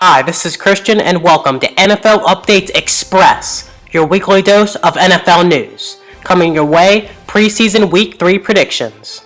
Hi, this is Christian, and welcome to NFL Updates Express, your weekly dose of NFL news. Coming your way, preseason Week 3 predictions.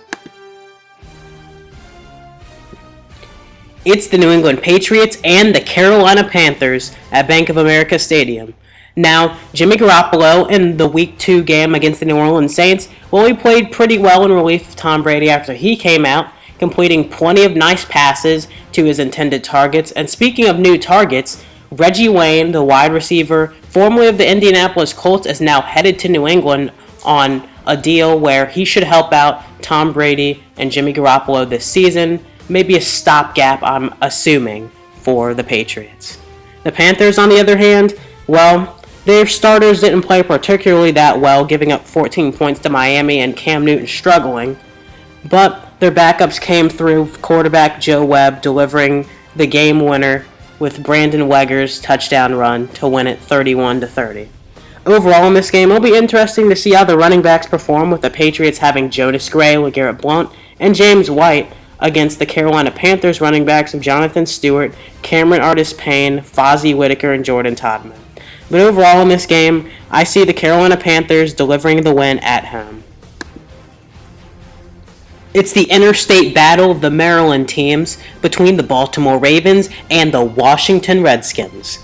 It's the New England Patriots and the Carolina Panthers at Bank of America Stadium. Now, Jimmy Garoppolo in the Week 2 game against the New Orleans Saints, he played pretty well in relief of Tom Brady after he came out, completing plenty of nice passes to his intended targets. And speaking of new targets, Reggie Wayne, the wide receiver, formerly of the Indianapolis Colts, is now headed to New England on a deal where he should help out Tom Brady and Jimmy Garoppolo this season. Maybe a stopgap, I'm assuming, for the Patriots. The Panthers, on the other hand, their starters didn't play particularly that well, giving up 14 points to Miami and Cam Newton struggling. But their backups came through, quarterback Joe Webb delivering the game winner with Brandon Weger's touchdown run to win it 31-30. Overall in this game, it'll be interesting to see how the running backs perform, with the Patriots having Jonas Gray, LeGarrette Blount, and James White against the Carolina Panthers running backs of Jonathan Stewart, Cameron Artis-Payne, Fozzie Whitaker, and Jordan Todman. But overall in this game, I see the Carolina Panthers delivering the win at home. It's the interstate battle of the Maryland teams between the Baltimore Ravens and the Washington Redskins.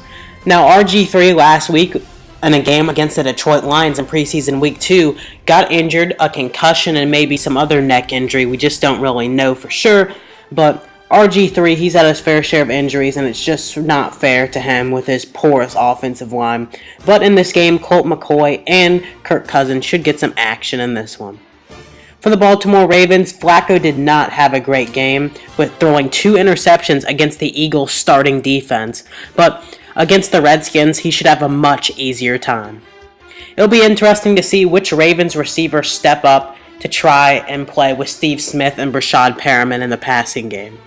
Now, RG3 last week in a game against the Detroit Lions in preseason Week 2 got injured, a concussion and maybe some other neck injury. We just don't really know for sure, but RG3, he's had his fair share of injuries, and it's just not fair to him with his porous offensive line. But in this game, Colt McCoy and Kirk Cousins should get some action in this one. For the Baltimore Ravens, Flacco did not have a great game, with throwing 2 interceptions against the Eagles' starting defense. But against the Redskins, he should have a much easier time. It'll be interesting to see which Ravens receivers step up to try and play with Steve Smith and Brashad Perriman in the passing game.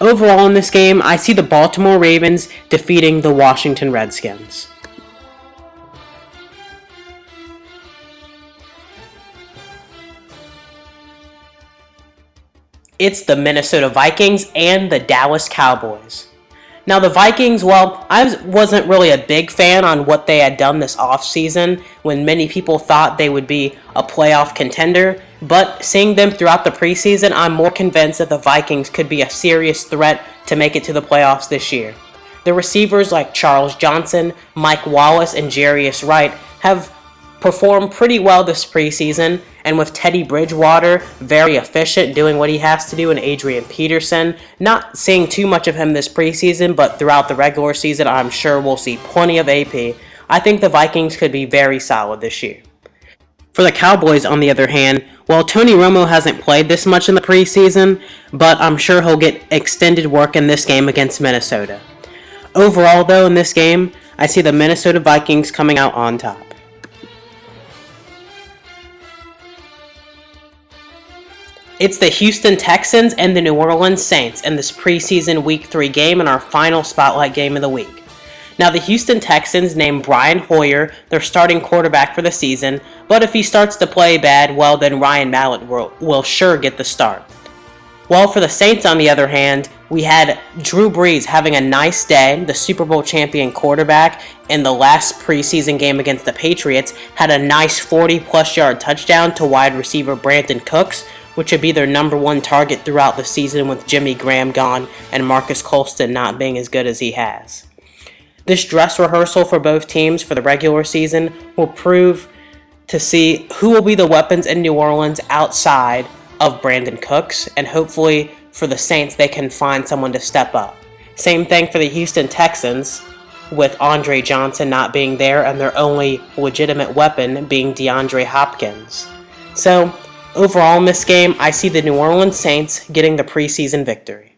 Overall in this game, I see the Baltimore Ravens defeating the Washington Redskins. It's the Minnesota Vikings and the Dallas Cowboys. Now the Vikings, I wasn't really a big fan on what they had done this offseason when many people thought they would be a playoff contender, but seeing them throughout the preseason, I'm more convinced that the Vikings could be a serious threat to make it to the playoffs this year. The receivers like Charles Johnson, Mike Wallace, and Jarius Wright have performed pretty well this preseason, and with Teddy Bridgewater very efficient doing what he has to do, and Adrian Peterson, not seeing too much of him this preseason, but throughout the regular season I'm sure we'll see plenty of AP. I think the Vikings could be very solid this year. For the Cowboys, on the other hand, Tony Romo hasn't played this much in the preseason, but I'm sure he'll get extended work in this game against Minnesota. Overall though, in this game, I see the Minnesota Vikings coming out on top. It's the Houston Texans and the New Orleans Saints in this preseason Week 3 game and our final spotlight game of the week. Now, the Houston Texans named Brian Hoyer their starting quarterback for the season, but if he starts to play bad, then Ryan Mallett will sure get the start. For the Saints, on the other hand, we had Drew Brees having a nice day. The Super Bowl champion quarterback in the last preseason game against the Patriots had a nice 40-plus yard touchdown to wide receiver Brandon Cooks, which would be their number one target throughout the season with Jimmy Graham gone and Marcus Colston not being as good as he has. This dress rehearsal for both teams for the regular season will prove to see who will be the weapons in New Orleans outside of Brandon Cooks, and hopefully for the Saints they can find someone to step up. Same thing for the Houston Texans, with Andre Johnson not being there and their only legitimate weapon being DeAndre Hopkins. So, overall in this game, I see the New Orleans Saints getting the preseason victory.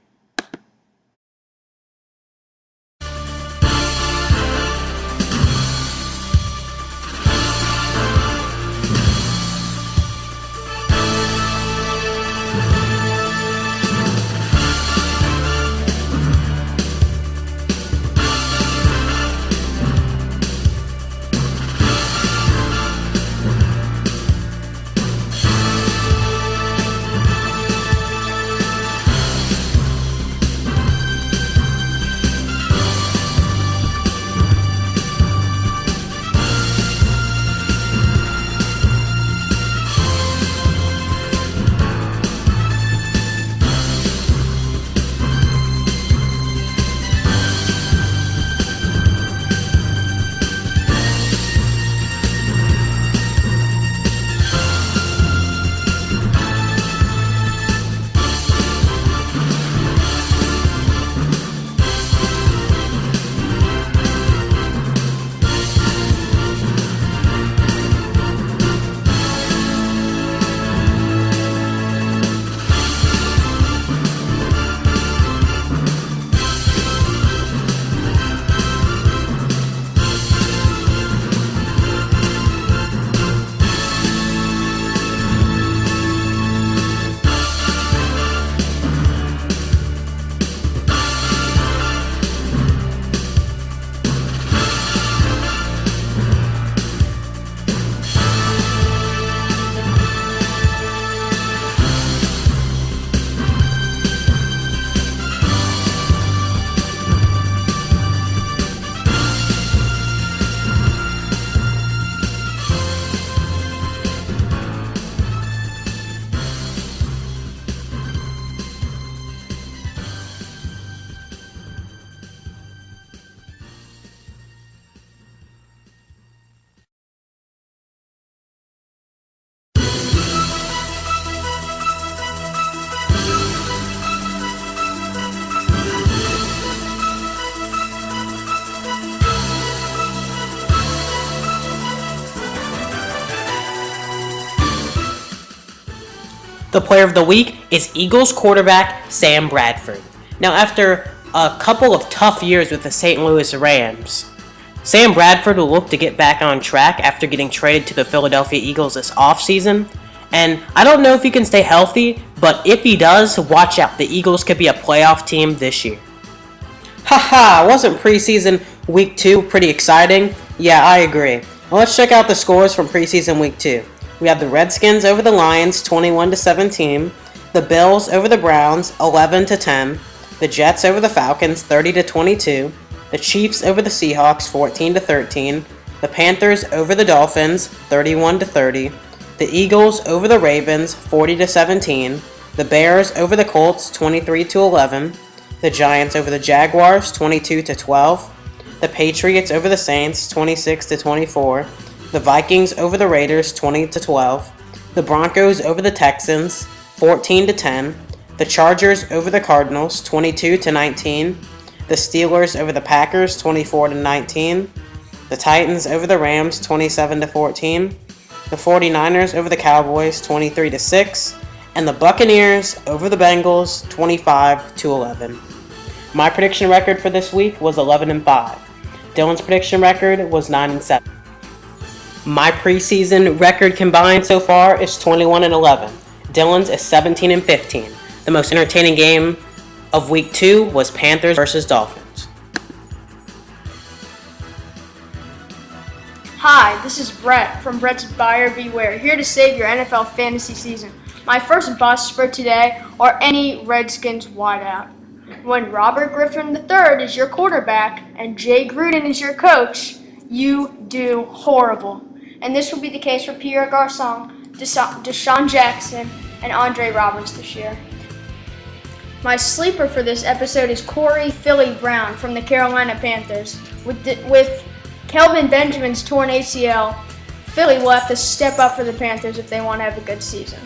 The player of the week is Eagles quarterback Sam Bradford. Now, after a couple of tough years with the St. Louis Rams, Sam Bradford will look to get back on track after getting traded to the Philadelphia Eagles this offseason. And I don't know if he can stay healthy, but if he does, watch out. The Eagles could be a playoff team this year. Haha, wasn't preseason week 2 pretty exciting? Yeah, I agree. Well, let's check out the scores from preseason week 2. We have the Redskins over the Lions 21-17, the Bills over the Browns 11-10, the Jets over the Falcons 30-22, the Chiefs over the Seahawks 14-13, the Panthers over the Dolphins 31-30, the Eagles over the Ravens 40-17, the Bears over the Colts 23-11, the Giants over the Jaguars 22-12, the Patriots over the Saints 26-24, the Vikings over the Raiders 20-12, the Broncos over the Texans 14-10, the Chargers over the Cardinals 22-19, the Steelers over the Packers 24-19, the Titans over the Rams 27-14, the 49ers over the Cowboys 23-6, and the Buccaneers over the Bengals 25-11. My prediction record for this week was 11-5. Dylan's prediction record was 9-7. My preseason record combined so far is 21-11. Dylan's is 17-15. The most entertaining game of week 2 was Panthers versus Dolphins. Hi, this is Brett from Brett's Buyer Beware, here to save your NFL fantasy season. My first busts for today are any Redskins wideout. When Robert Griffin III is your quarterback and Jay Gruden is your coach, you do horrible. And this will be the case for Pierre Garçon, Deshaun Jackson, and Andre Roberts this year. My sleeper for this episode is Corey Philly Brown from the Carolina Panthers. With Kelvin Benjamin's torn ACL, Philly will have to step up for the Panthers if they want to have a good season.